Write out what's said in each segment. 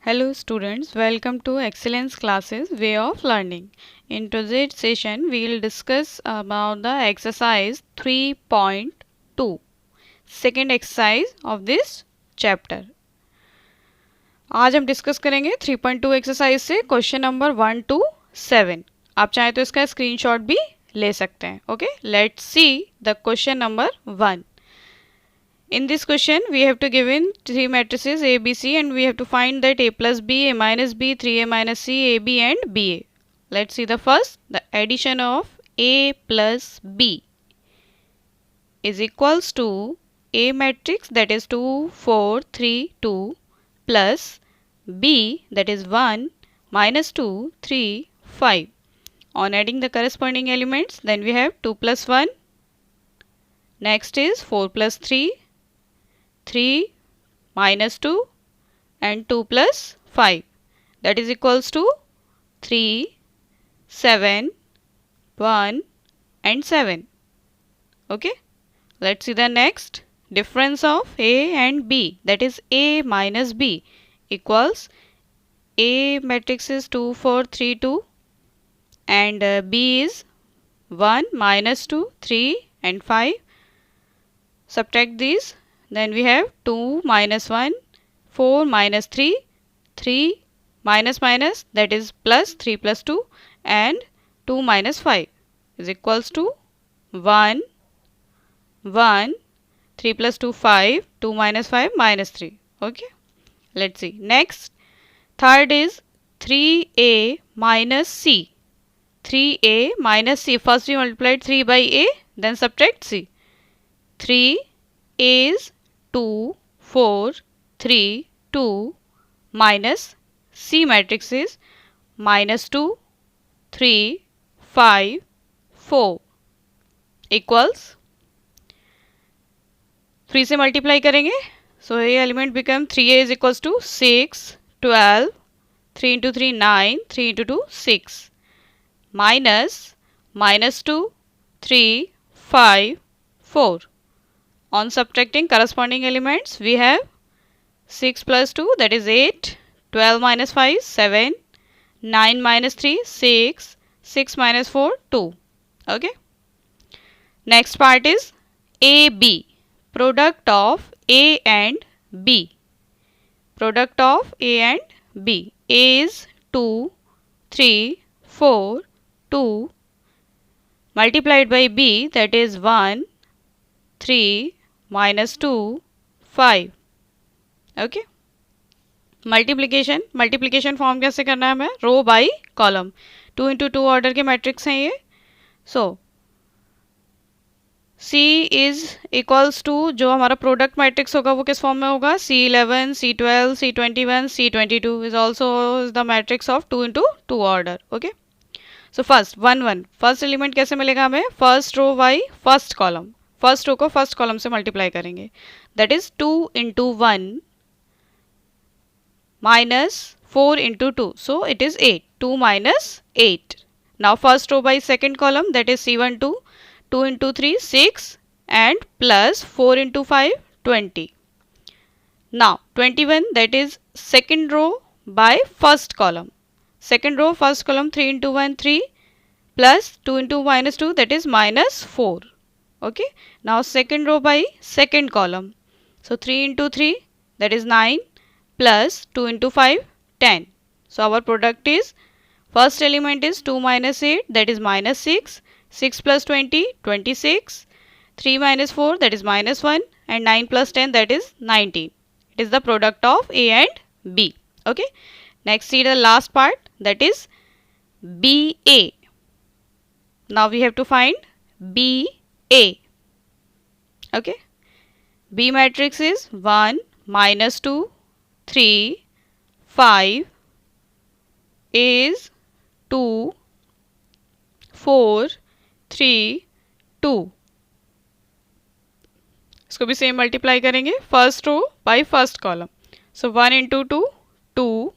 Hello students, welcome to Excellence Classes Way of Learning. In today's session, we will discuss about the exercise 3.2, second exercise of this chapter. आज हम discuss करेंगे 3.2 exercise से question number 1 to 7. आप चाहें तो इसका screenshot भी ले सकते हैं. Okay, let's see the question number 1. In this question, we have to give in three matrices A, B, C, and we have to find that A plus B, A minus B, 3A minus C, AB and BA. Let's see the first. The addition of A plus B is equals to A matrix, that is 2, 4, 3, 2 plus B, that is 1, minus 2, 3, 5. On adding the corresponding elements, then we have 2 plus 1. Next is 4 plus 3. 3 minus 2 and 2 plus 5, that is equals to 3, 7, 1 and 7. Okay, let's see the next. Difference of A and B, that is A minus B, equals A matrix is 2, 4, 3, 2 and B is 1, minus 2, 3 and 5. Subtract these. Then we have 2 minus 1, 4 minus 3, 3 minus minus, that is plus 3 plus 2 and 2 minus 5 is equals to 1, 1, 3 plus 2, 5, 2 minus 5 minus 3. Okay, let's see. Next, third is 3A minus C. 3A minus C. First we multiplied 3 by A, then subtract C. 3 is 2, 4, 3, 2 minus C matrix is minus 2, 3, 5, 4 equals 3 से multiply करेंगे. सो ये element become 3A is equals to 6, 12, 3 into 3 9, 3 into 2 6 minus minus 2, 3, 5, 4. On subtracting corresponding elements, we have 6 plus 2, that is 8, 12 minus 5, 7, 9 minus 3, 6, 6 minus 4, 2. Okay. Next part is AB, product of A and B. Product of A and B. A is 2, 3, 4, 2 multiplied by B, that is 1, 3, minus 2, 5. Okay, multiplication form कैसे करना है हमें? रो by column. 2 into 2 order के matrix हैं ये. सो C is equals to, जो हमारा product matrix होगा वो किस फॉर्म में होगा? C11, C12, C21, C22 is also the matrix of 2 into 2 order. Okay, so first 1, 1 first element कैसे मिलेगा हमें? First row by first column. First row को फर्स्ट कॉलम से मल्टीप्लाई करेंगे, that is 2 into 1 minus 4 into 2, so it is 8. 2 minus 8. Now first row by second column, that is C12, 2 into 3 6 and plus 4 into 5 20. Now 21, that is second row by first column. Second row first column, 3 into 1 3 plus 2 into minus 2, that is minus 4. Okay, now second row by second column, so 3 into 3, that is 9 plus 2 into 5, 10. So our product is, first element is 2 minus 8, that is minus 6, 6 plus 20, 26, 3 minus 4, that is minus 1 and 9 plus 10, that is 19. It is the product of A and B. Okay, next see the last part, that is BA. Now we have to find BA. Okay, B matrix is 1, minus 2, 3, 5 is 2, 4, 3, 2. इसको भी same multiply करेंगे, first row by first column. So 1 into 2, 2,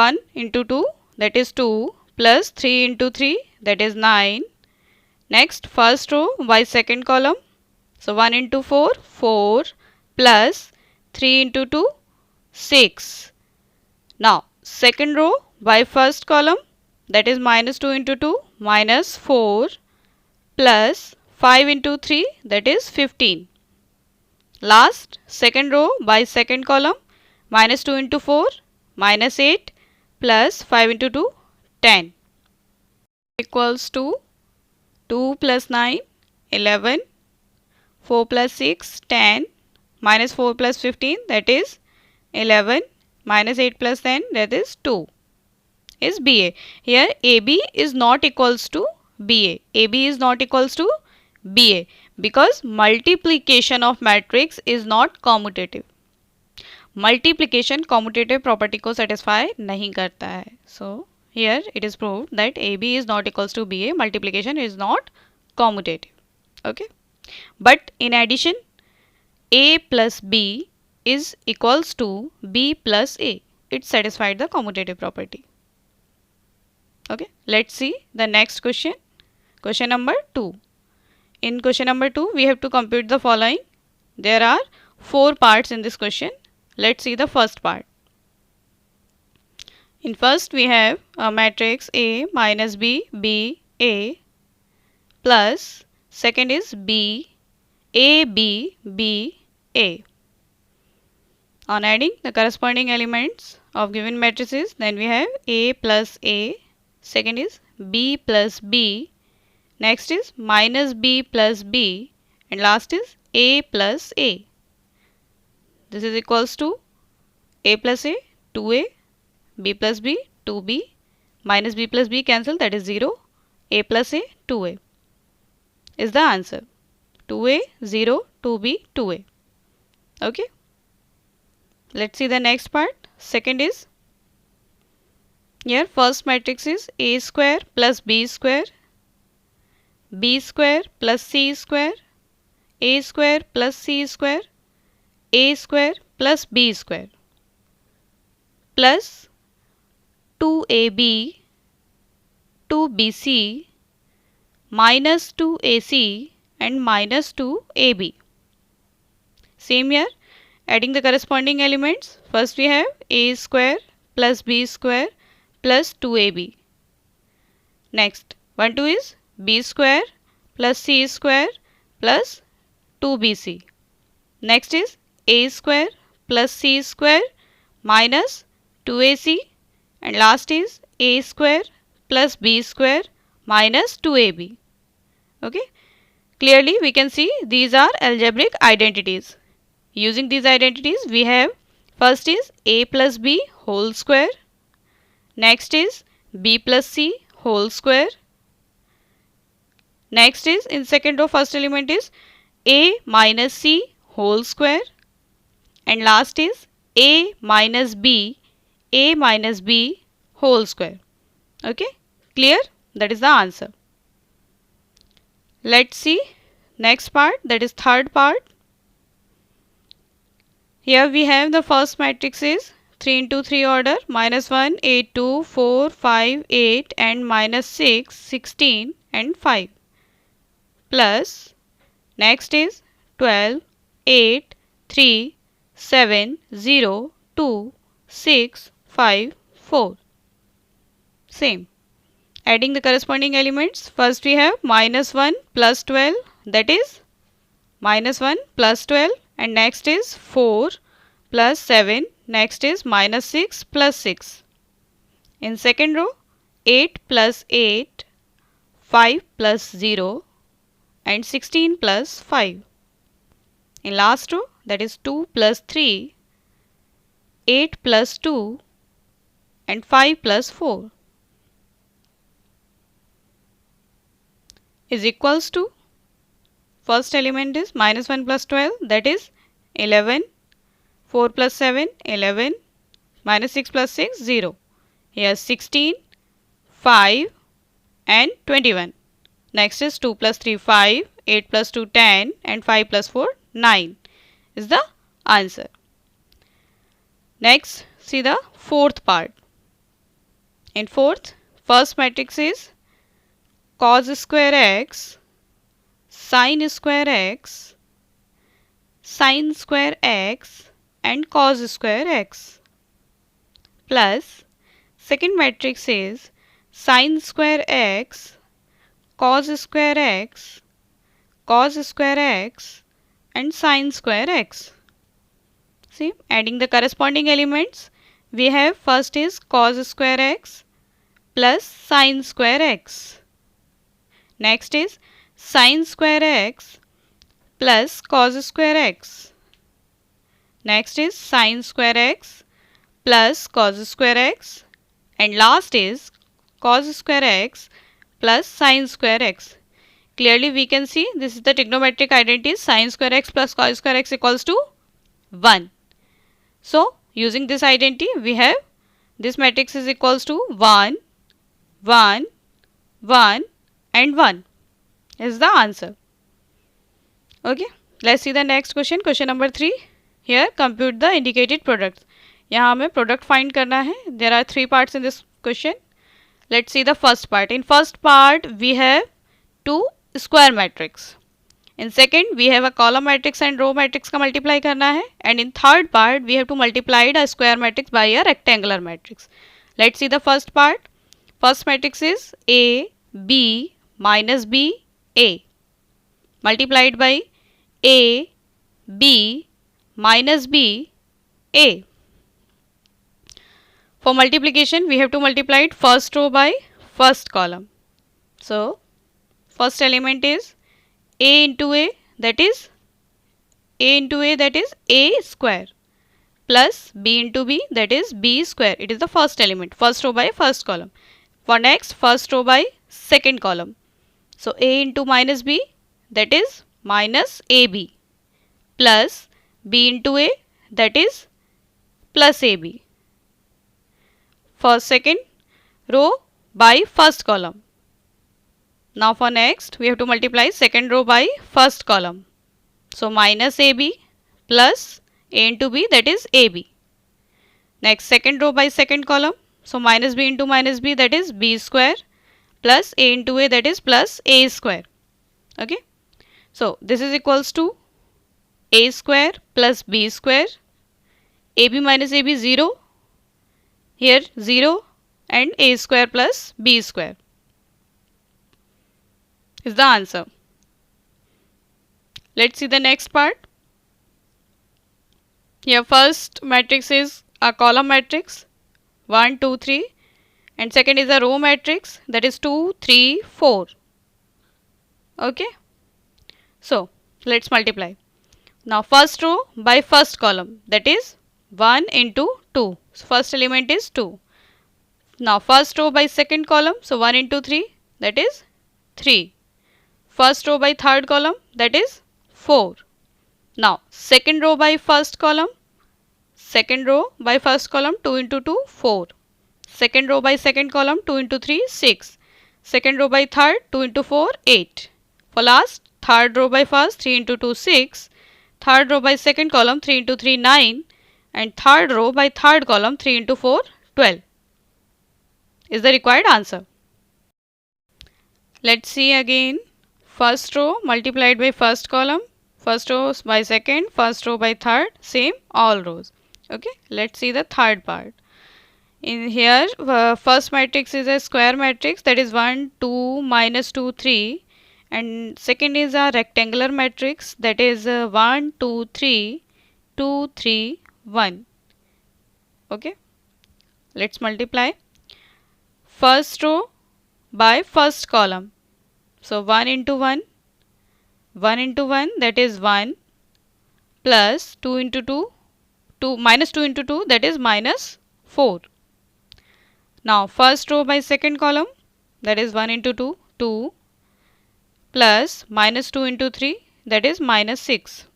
1 into 2, that is 2 plus 3 into 3, that is 9. Next first row by second column, so 1 into 4, 4 plus 3 into 2, 6. Now second row by first column, that is minus 2 into 2 minus 4 plus 5 into 3, that is 15. Last second row by second column, minus 2 into 4 minus 8 plus 5 into 2 10 equals to 2 plus 9 11, 4 plus 6 10, minus 4 plus 15, that is 11, minus 8 plus 10, that is 2, is BA. Here AB is not equals to BA. AB is not equals to BA because multiplication of matrix is not commutative. Multiplication commutative property को satisfy नहीं करता है. So here it is proved that AB is not equals to BA. Multiplication is not commutative. Okay. But in addition, A plus B is equals to B plus A. It satisfied the commutative property. Okay. Let's see the next question. Question number 2. In question number 2, we have to compute the following. There are 4 parts in this question. Let's see the first part. In first, we have a matrix A minus B, B, A plus second is B, A, B, B, A. On adding the corresponding elements of given matrices, then we have A plus A, second is B plus B, next is minus B plus B, and last is A plus A. This is equals to A plus A, 2A, B plus B, 2B, minus B plus B cancel, that is 0, A plus A, 2A is the answer. 2A, 0, 2B, 2A. Okay. Let's see the next part. Second is, here first matrix is A square plus B square, B square plus C square, A square plus C square, A square plus B square plus 2AB, 2BC, minus 2AC and minus 2AB. Same here, adding the corresponding elements. First we have A square plus B square plus 2AB. Next, 1, 2 is B square plus C square plus 2BC. Next is A square plus C square minus 2AC, and last is A square plus B square minus 2AB. Okay. Clearly we can see these are algebraic identities. Using these identities, we have first is A plus B whole square, next is B plus C whole square, next is in second row first element is A minus C whole square, and last is A minus B whole square. Okay, clear? That is the answer. Let's see next part, that is third part. Here we have the first matrix is 3 into 3 order, minus 1, 8, 2, 4, 5, 8 and minus 6, 16 and 5. Plus, next is 12, 8, 3, 7, 0, 2, 6, 5, 4. Same. Adding the corresponding elements, first we have minus 1 plus 12, that is minus 1 plus 12, and next is 4 plus 7, next is minus 6 plus 6. In second row, 8 plus 8, 5 plus 0 and 16 plus 5. In last row, that is 2 plus 3, 8 plus 2 and 5 plus 4 is equals to, first element is minus 1 plus 12, that is 11, 4 plus 7, 11, minus 6 plus 6, 0. Here 16, 5 and 21. Next is 2 plus 3, 5, 8 plus 2, 10 and 5 plus 4, 9 is the answer. Next, see the fourth part. In fourth, first matrix is cos square x, sin square x, sin square x, and cos square x, plus second matrix is sin square x, cos square x, cos square x and sin square x. See, adding the corresponding elements, we have first is cos square x plus sin square x. Next is sin square x plus cos square x. Next is sin square x plus cos square x. And last is cos square x plus sin square x. Clearly we can see this is the trigonometric identity, sin square x plus cos square x equals to 1. So using this identity we have this matrix is equals to 1, 1, 1 and 1 is the answer. Okay, let's see the next question. Question number 3. Here compute the indicated products. यहाँ हमें product find करना है. There are 3 parts in this question. Let's see the first part. In first part we have 2 square matrix. In second we have a column matrix and row matrix का multiply करना है. And in third part we have to multiply a square matrix by a rectangular matrix. Let's see the first part. First matrix is A, B, minus B, A multiplied by A, B, minus B, A. For multiplication, we have to multiply first row by first column. So, first element is A into A, that is A into A, that is A square, plus B into B, that is B square. It is the first element, first row by first column. For next, first row by second column. So, A into minus B, that is minus AB, plus B into A, that is plus AB. For second row by first column. Now for next, we have to multiply second row by first column. So minus AB plus A into B, that is AB. Next, second row by second column. So minus B into minus B, that is B square, plus A into A, that is plus A square. Okay. So this is equals to A square plus B square. AB minus AB 0. Here 0 and A square plus B square is the answer. Let's see the next part. Here first matrix is a column matrix 1, 2, 3 and second is a row matrix, that is 2, 3, 4. Okay. So let's multiply. Now first row by first column, that is 1 into 2. So first element is 2. Now first row by second column, so 1 into 3, that is 3. First row by third column, that is 4. Now second row by first column, 2 into 2, 4. Second row by second column, 2 into 3, 6. Second row by third, 2 into 4, 8. For last, third row by first, 3 into 2, 6. Third row by second column, 3 into 3, 9. And third row by third column, 3 into 4, 12 is the required answer. Let's see again. First row multiplied by first column, first row by second, first row by third, same all rows. Okay, let's see the third part. In here, first matrix is a square matrix, that is 1, 2, minus 2, 3. And second is a rectangular matrix, that is 1, 2, 3, 2, 3, 1. Okay, let's multiply first row by first column. So 1 into 1, 1 into 1, that is 1, plus 2 into 2, minus 2 into 2, that is minus 4. Now first row by second column, that is 1 into 2, 2, plus minus 2 into 3, that is minus 6.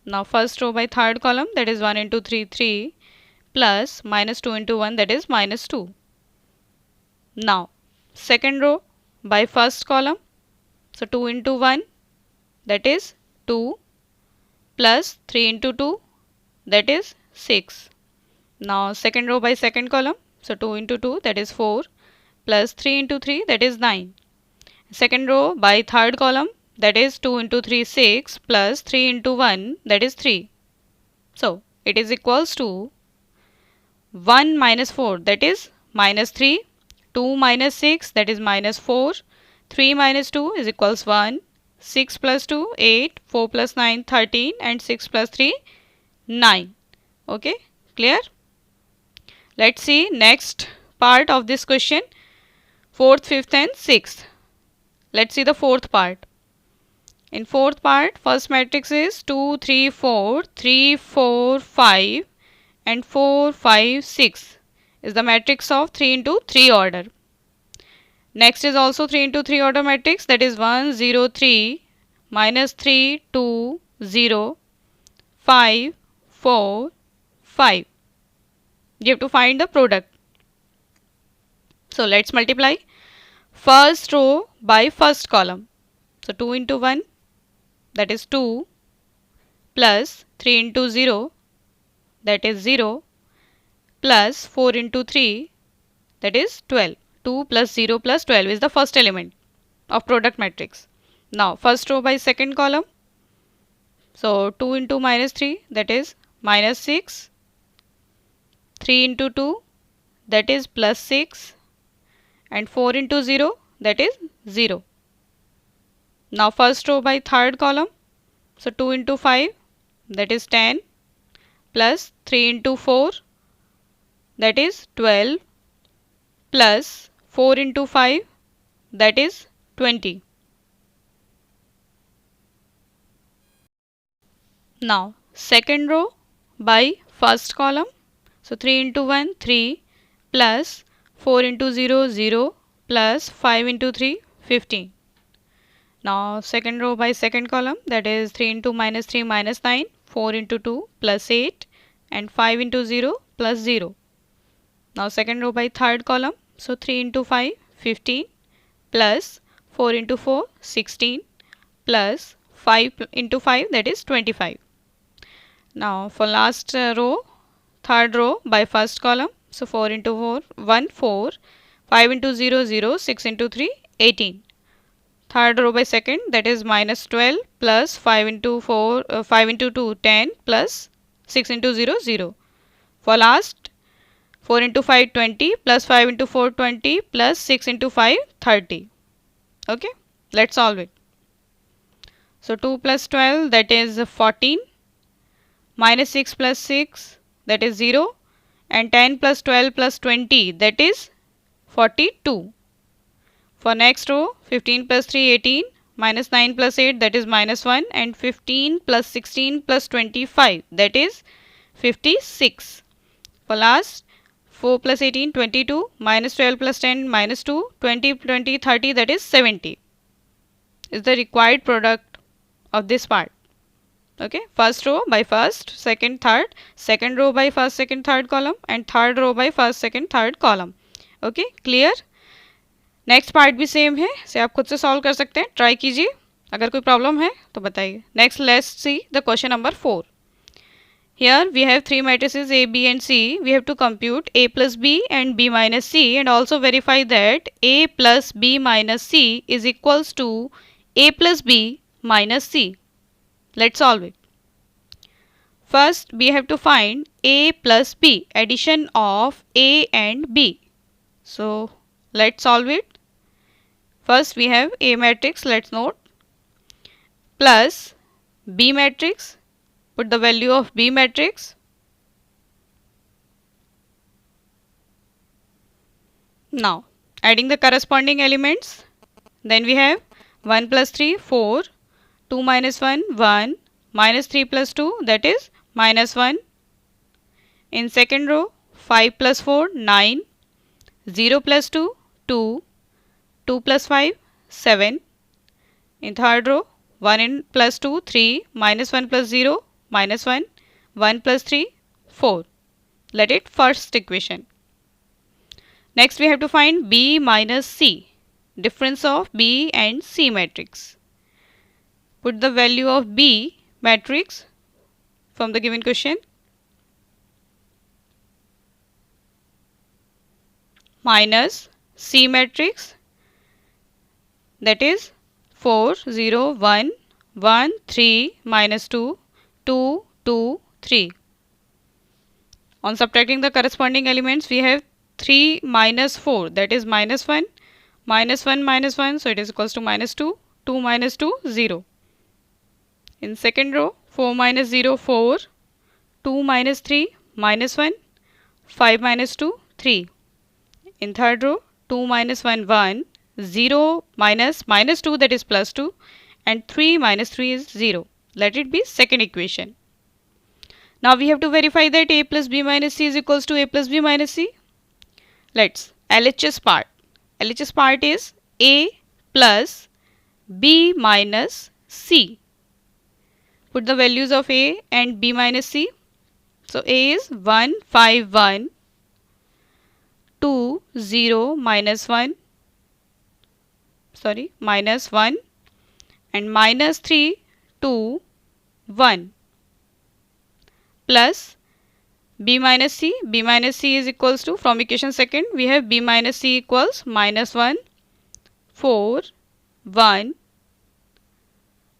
Now first row by third column, that is 1 into 3, 3, plus minus 2 into 1, that is minus 2. Now second row by first column, so 2 into 1, that is 2, plus 3 into 2, that is 6. Now second row by second column, so 2 into 2, that is 4, plus 3 into 3, that is 9. Second row by third column, that is 2 into 3, 6, plus 3 into 1, that is 3. So it is equals to 1 minus 4, that is minus 3, 2 minus 6, that is minus 4, 3 minus 2 is equals 1, 6 plus 2, 8, 4 plus 9, 13, and 6 plus 3, 9. Okay, clear? Let's see next part of this question, 4th, 5th and 6th. Let's see the 4th part. In 4th part, first matrix is 2, 3, 4, 3, 4, 5 and 4, 5, 6 is the matrix of 3 into 3 order. Next is also 3 into 3 order matrix, that is 1, 0, 3, minus 3, 2, 0, 5, 4, 5. You have to find the product. So let's multiply first row by first column. So 2 into 1, that is 2, plus 3 into 0, that is 0, plus 4 into 3, that is 12. 2 plus 0 plus 12 is the first element of product matrix. Now first row by second column. So 2 into minus 3, that is minus 6. 3 into 2, that is plus 6. And 4 into 0, that is 0. Now first row by third column. So 2 into 5, that is 10, plus 3 into 4, that is 12, plus 4 into 5, that is 20. Now second row by first column. So 3 into 1, 3, plus 4 into 0, 0, plus 5 into 3, 15. Now second row by second column, that is 3 into minus 3, minus 9, 4 into 2, plus 8, and 5 into 0, plus 0. Now second row by third column, so 3 into 5, 15, plus 4 into 4, 16, plus 5 into 5, that is 25. Now for last row, third row by first column, so 4 into 4, 1, 4, 5 into 0, 0, 6 into 3, 18. Third row by second, that is minus 12, plus 5 into 4, 5 into 2, 10, plus 6 into 0, 0. For last, 4 into 5, 20, plus 5 into 4, 20, plus 6 into 5, 30. Okay, let's solve it. So 2 plus 12, that is 14, minus 6 plus 6, that is 0, and 10 plus 12 plus 20, that is 42. For next row, 15 plus 3, 18, minus 9 plus 8, that is minus 1, and 15 plus 16 plus 25, that is 56. For last, 4 plus 18, 22, minus 12 plus 10, minus 2, 20, 20, 30, that is 70. Is the required product of this part. Okay, first row by first, second, third, second row by first, second, third column, and third row by first, second, third column. Okay, clear? Next part भी same है, से आप खुद से solve कर सकते हैं, try कीजिए, अगर कोई प्रॉब्लम है तो बताइए. Next let's see the question number 4. Here we have three matrices A, B and C. We have to compute A plus B and B minus C and also verify that A plus B minus C is equals to A plus B minus C. Let's solve it. First we have to find A plus B, addition of A and B. So let's solve it. First we have A matrix, let's note, plus B matrix, put the value of B matrix. Now adding the corresponding elements, then we have 1 plus 3, 4, 2 minus 1, 1, minus 3 plus 2, that is minus 1. In second row, 5 plus 4, 9, 0 plus 2, 2, 2 plus 5, 7. In third row, 1 plus 2, 3, minus 1 plus 0, minus 1, 1 plus 3, 4. Let it first equation. Next we have to find B minus C, difference of B and C matrix. Put the value of B matrix from the given question. Minus C matrix, that is 4, 0, 1, 1, 3, minus 2, 2, 2, 3. On subtracting the corresponding elements, we have 3 minus 4, that is minus 1, minus 1 minus 1, so it is equals to minus 2, 2 minus 2, 0. In second row, 4 minus 0, 4, 2 minus 3, minus 1, 5 minus 2, 3. In third row, 2 minus 1, 1, 0 minus minus 2, that is plus 2, and 3 minus 3 is 0. Let it be second equation. Now we have to verify that a plus b minus c is equals to a plus b minus c. Let's LHS part. LHS part is a plus b minus c. Put the values of a and b minus c. So a is 1, 5, 1, 2, 0, minus 1, minus 1, and minus 3, 2, 1. Plus b minus c. B minus c is equals to, from equation second, we have b minus c equals minus 1, 4, 1,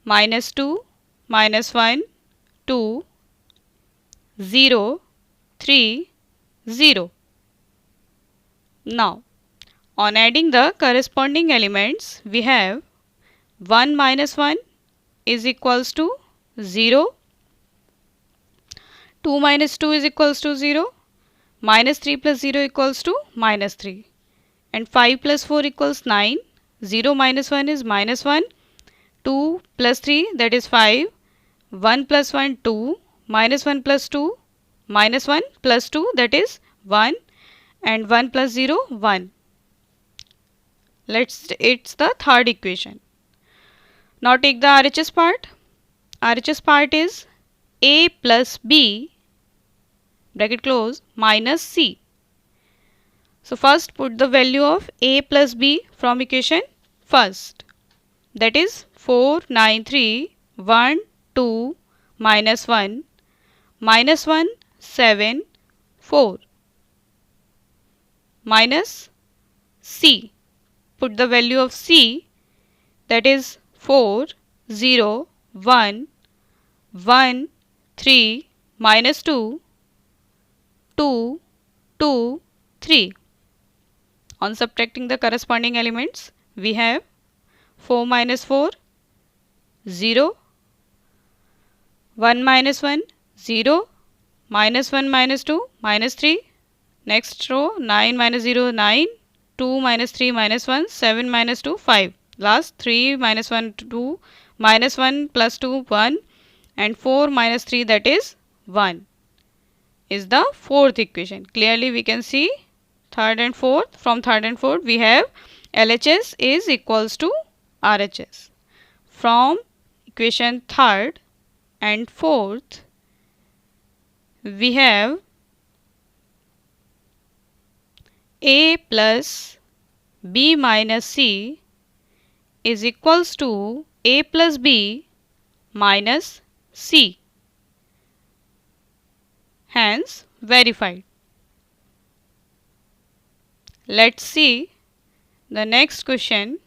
minus 2, minus 1, 2, 0, 3, 0. Now, on adding the corresponding elements, we have 1 minus 1 is equals to 0. 2 minus 2 is equals to 0, minus 3 plus 0 equals to minus 3, and 5 plus 4 equals 9, 0 minus 1 is minus 1, 2 plus 3 that is 5, 1 plus 1 2, minus 1 plus 2, minus 1 plus 2 that is 1, and 1 plus 0 1. It's the third equation. Now take the RHS part. RHS part is a plus b, bracket close, minus c. So first put the value of a plus b from equation first. That is 4, 9, 3, 1, 2, minus 1, minus 1, 7, 4. Minus c. Put the value of c, that is 4, 0, 1, 1, 3, minus 2, 2, 2, 3. On subtracting the corresponding elements, we have 4 minus 4, 0, 1 minus 1, 0, minus 1 minus 2, minus 3. Next row, 9 minus 0, 9, 2 minus 3 minus 1, 7 minus 2, 5. Last 3 minus 1, 2, minus 1 plus 2, 1, and 4 minus 3 that is 1 is the fourth equation. Clearly we can see third and fourth. From third and fourth we have LHS is equals to RHS. From equation third and fourth we have a plus b minus c is equals to a plus b minus c. Hence verified. Let's see the next question.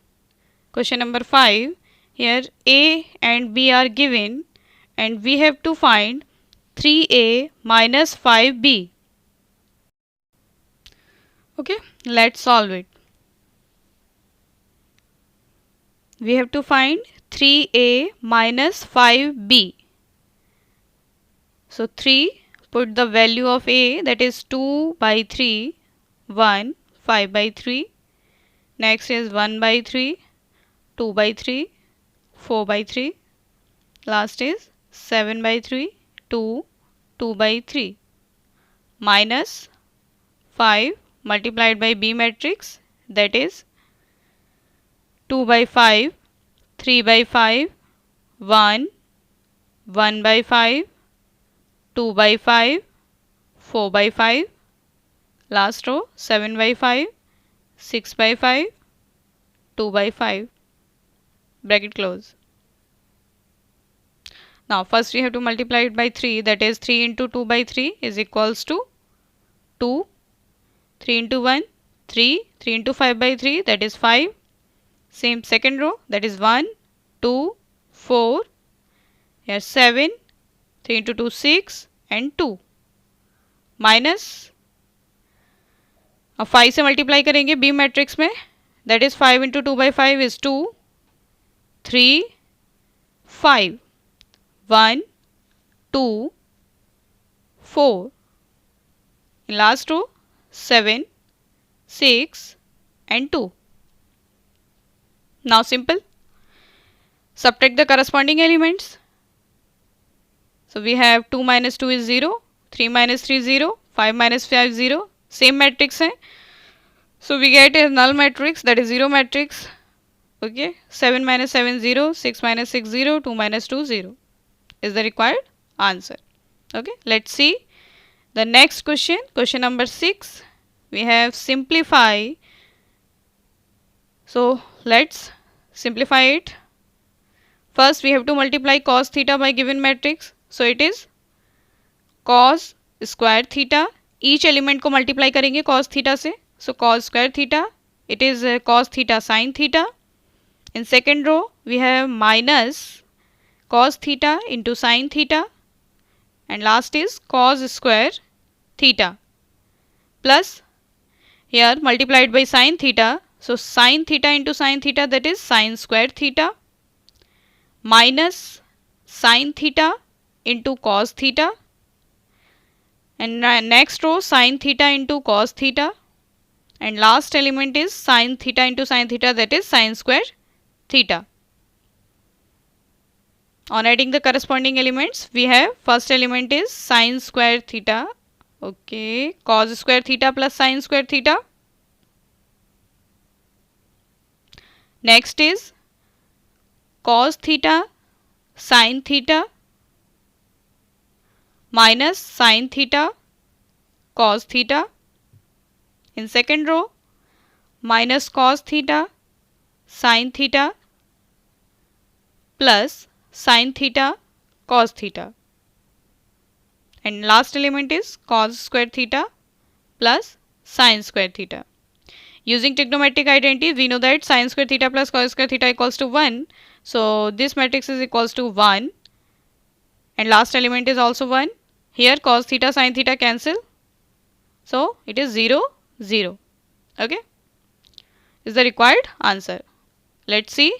Question number 5. Here a and b are given and we have to find 3a minus 5b. Okay, let's solve it. We have to find 3a minus 5b. So 3, put the value of a, that is 2 by 3, 1, 5 by 3. Next is 1 by 3, 2 by 3, 4 by 3. Last is 7 by 3, 2, 2 by 3. Minus 5 multiplied by b matrix, that is 2 by 5, 3 by 5, 1, 1 by 5, 2 by 5, 4 by 5. Last row 7 by 5, 6 by 5, 2 by 5. Bracket close. Now first we have to multiply it by 3, that is 3 into 2 by 3 is equals to 2. 3 into 1, 3. 3 into 5 by 3, that is 5. Same second row, that is 1, 2, 4. Here 7. 3 into 2, 6 and 2. Minus, अब 5 से multiply करेंगे B matrix में, that is 5 into 2/5 is 2, 3, 5, 1, 2, 4, in last row 7, 6 and 2. Now simple. Subtract the corresponding elements. So we have 2 minus 2 is 0, 3 minus 3 is 0, 5 minus 5 is 0. Same matrix hai. So we get a null matrix, that is 0 matrix. Okay, 7 minus 7 0, 6 minus 6 0, 2 minus 2 0 is the required answer. Okay, let's see the next question. Question number 6. We have simplify. So let's simplify it. First we have to multiply cos theta by given matrix. So it is cos square theta. Each element को multiply करेंगे cos theta से. So cos square theta. It is cos theta sin theta. In second row we have minus cos theta into sin theta. And last is cos square theta. Plus here multiplied by sin theta. So sin theta into sin theta, that is sin square theta. Minus sin theta into cos theta, and next row sin theta into cos theta, and last element is sin theta into sin theta, that is sin square theta. On adding the corresponding elements, we have first element is sin square theta, okay, cos square theta plus sin square theta. Next is cos theta sin theta minus sin theta cos theta. In second row minus cos theta sin theta plus sin theta cos theta. And last element is cos square theta plus sin square theta. Using trigonometric identity, we know that sin square theta plus cos square theta equals to 1. So this matrix is equals to 1. And last element is also 1. Here cos theta sin theta cancel. So it is 0, 0. Okay. Is the required answer. Let's see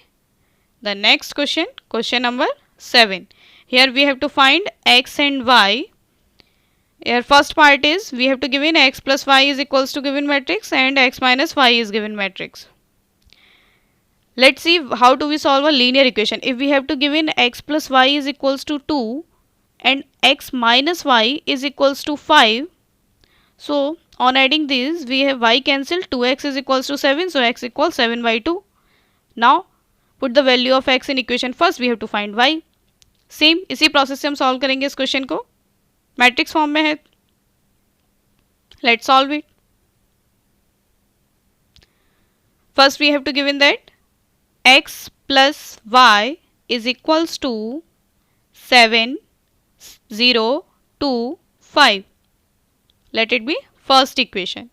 the next question. Question number 7. Here we have to find x and y. Here first part is we have to give in x plus y is equals to given matrix and x minus y is given matrix. Let's see how do we solve a linear equation. If we have to give in x plus y is equals to 2 and x minus y is equals to 5. So on adding this we have y cancel, 2x is equals to 7, so x equals 7 by 2. Now put the value of x in equation. First we have to find y. Same इसी process से हम solve करेंगे इस question को, matrix form में है. Let's solve it. First we have to give in that x plus y is equals to 7, 0, 2, 5. Let it be first equation.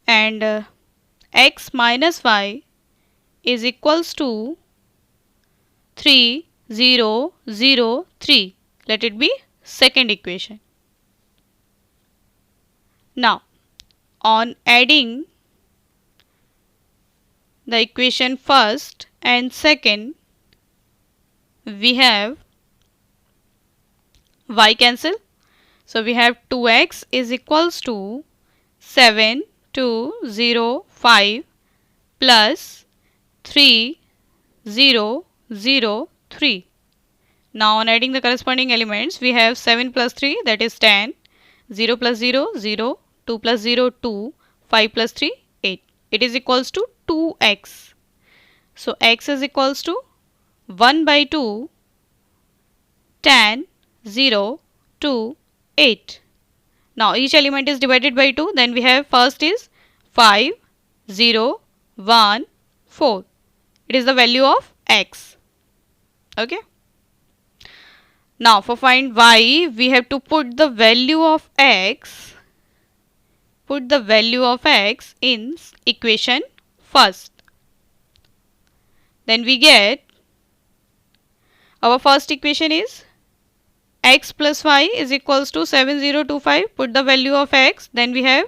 And x minus y is equals to 3, 0, 0, 3. Let it be second equation. Now, on adding the equation first and second, we have y cancel. So we have 2x is equals to 7, 2, 0, 5 plus 3, 0, 0, 3. Now on adding the corresponding elements, we have 7 plus 3, that is 10, 0 plus 0, 0, 2 plus 0, 2, 5 plus 3, 8. It is equals to 2x. So x is equals to 1 by 2, 10, 0, 2, 8. Now each element is divided by 2. Then we have first is 5, 0, 1, 4. It is the value of x. Okay. Now for find y, we have to put the value of x. Put the value of x in equation first. Then we get our first equation is x plus y is equals to 7025. Put the value of x. Then we have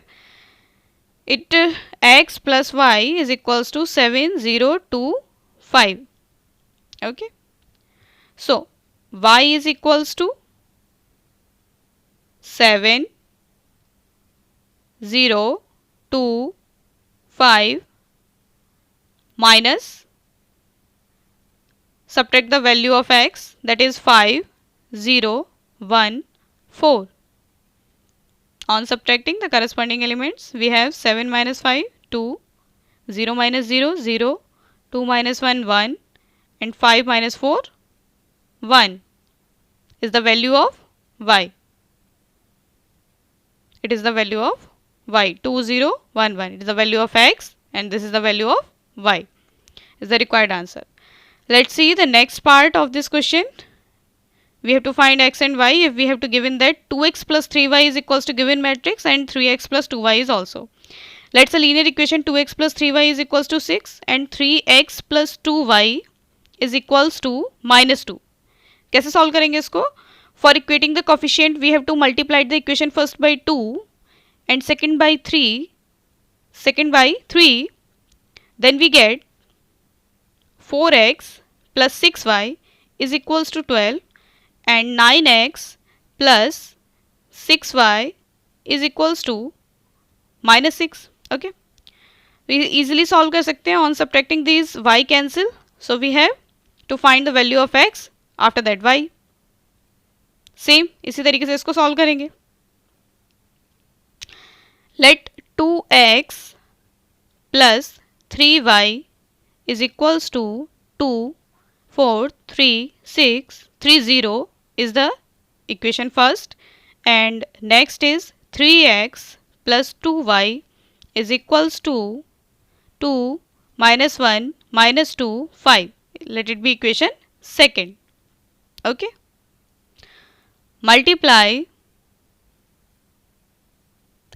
it x plus y is equals to 7025. Okay. So y is equals to 7025 minus, subtract the value of x, that is 5014. On subtracting the corresponding elements, we have 7 minus 5, 2, 0 minus 0, 0, 2 minus 1, 1, and 5 minus 4, 1 is the value of y. It is the value of y. 2, 0, 1, 1. It is the value of x, and this is the value of y. Is the required answer. Let's see the next part of this question. We have to find x and y. If we have to given that 2x plus 3y is equals to given matrix, and 3x plus 2y is also. Let's a linear equation 2x plus 3y is equals to 6 and 3x plus 2y is equals to minus 2. कैसे solve करेंगे इसको? For equating the coefficient, we have to multiply the equation first by 2 and second by 3. Then we get 4x plus 6y is equals to 12 and 9x plus 6y is equals to minus 6. Okay. We easily solve कर सकते हैं. On subtracting these, y cancel. So we have to find the value of x. After that y. Same इसी तरीके से इसको solve करेंगे. Let 2x plus 3y is equals to 2, 4, 3, 6, 3, 0 is the equation first, and next is 3x plus 2y is equals to 2 minus 1 minus 2, 5. Let it be equation second. Okay. Multiply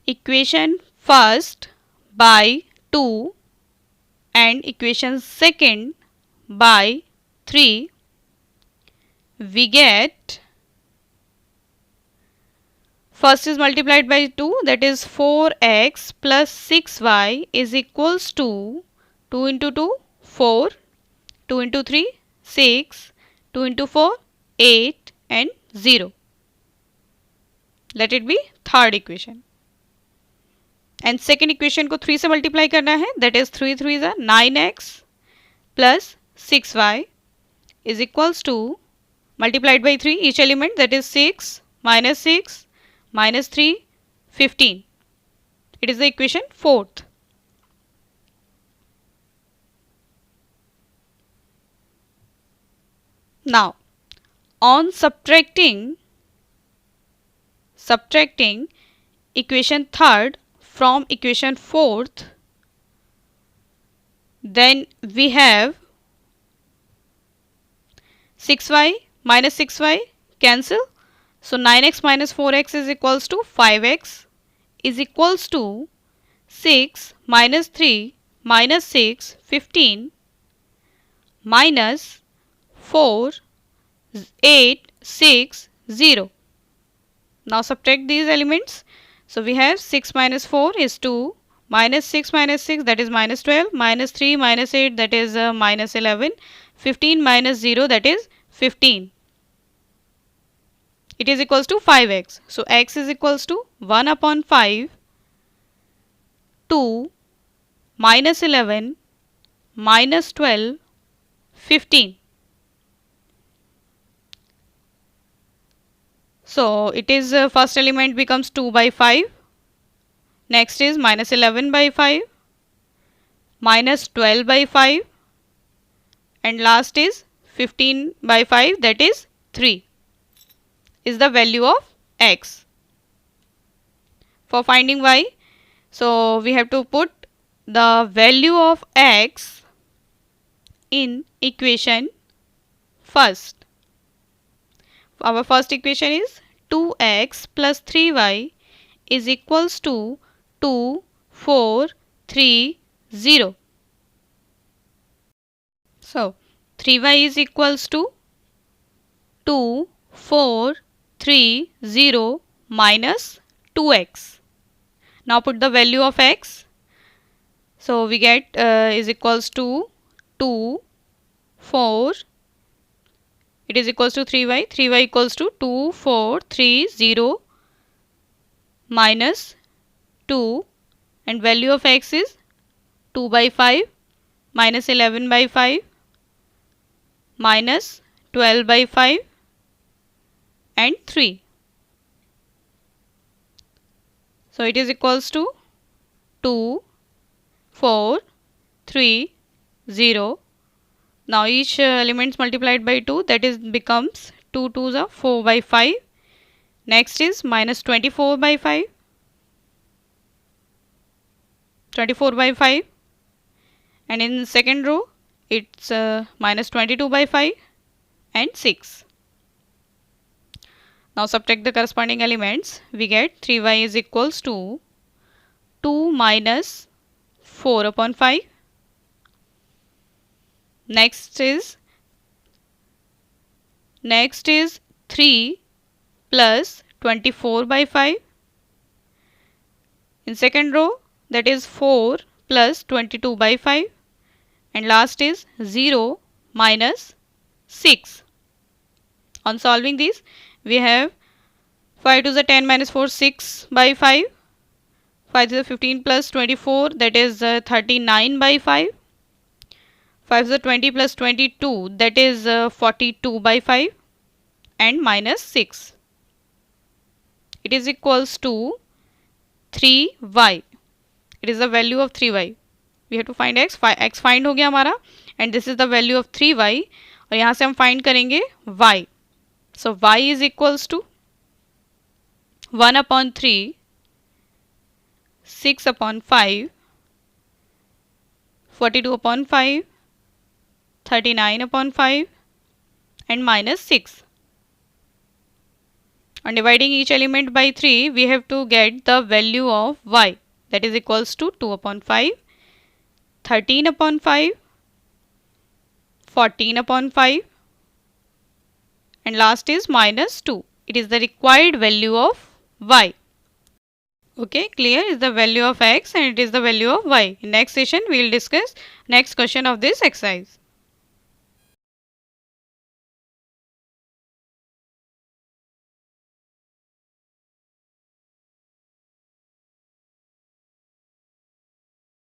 equation first by 2 and equation second by 3. We get, first is multiplied by 2, that is 4x plus 6y is equals to 2 into 2, 4, 2 into 3, 6, 2 into 4, 8 and 0. Let it be third equation. And second equation को 3 से multiply करना है, that is 3 3 is 9x plus 6y is equals to, multiplied by 3 each element, that is 6 minus 6 minus 3, 15. It is the equation fourth. Now on subtracting equation third from equation fourth, then we have 6y minus 6y cancel. So 9x minus 4x is equals to 5x is equals to 6 minus 3 minus 6, 15 minus 4, 8, 6, 0. Now subtract these elements. So we have 6 minus 4 is 2, minus 6 minus 6, that is minus 12, minus 3 minus 8, that is minus 11, 15 minus 0, that is 15. It is equals to 5x. So x is equals to 1 upon 5, 2, minus 11, minus 12, 15. So it is first element becomes 2 by 5. Next is minus 11 by 5, minus 12 by 5, and last is 15 by 5, that is 3 is the value of x. For finding y, so we have to put the value of x in equation first. Our first equation is 2x plus 3y is equals to 2, 4, 3, 0. So 3y is equals to 2, 4, 3, 0 minus 2x. Now put the value of x. So we get is equals to 2, 4. It is equals to 3y. 3y equals to 2, 4, 3, 0 minus 2. And value of x is 2 by 5 minus 11 by 5 minus 12 by 5 and 3. So it is equals to 2, 4, 3, 0. Now each elements multiplied by 2, that is becomes 2 2s are 4 by 5. Next is minus 24 by 5. 24 by 5. And in second row, it's minus 22 by 5 and 6. Now subtract the corresponding elements. We get 3y is equals to 2 minus 4 upon 5. Next is 3 plus 24 by 5. In second row, that is 4 plus 22 by 5. And last is 0 minus 6. On solving these, we have 5 to the 10 minus 4, 6 by 5. 5 to the 15 plus 24, that is 39 by 5. 5 to the 20 plus 22, that is 42 by 5. And minus 6. It is equals to 3y. It is the value of 3y. We have to find x. x find हो गया हमारा. And this is the value of 3y. और यहाँ से हम find करेंगे y. So y is equals to 1 upon 3, 6 upon 5, 42 upon 5, 39 upon 5 and minus 6. On dividing each element by 3, we have to get the value of y. That is equals to 2 upon 5, 13 upon 5, 14 upon 5 and last is minus 2. It is the required value of y. Okay, clear? Is the value of x and it is the value of y. In next session, we will discuss next question of this exercise.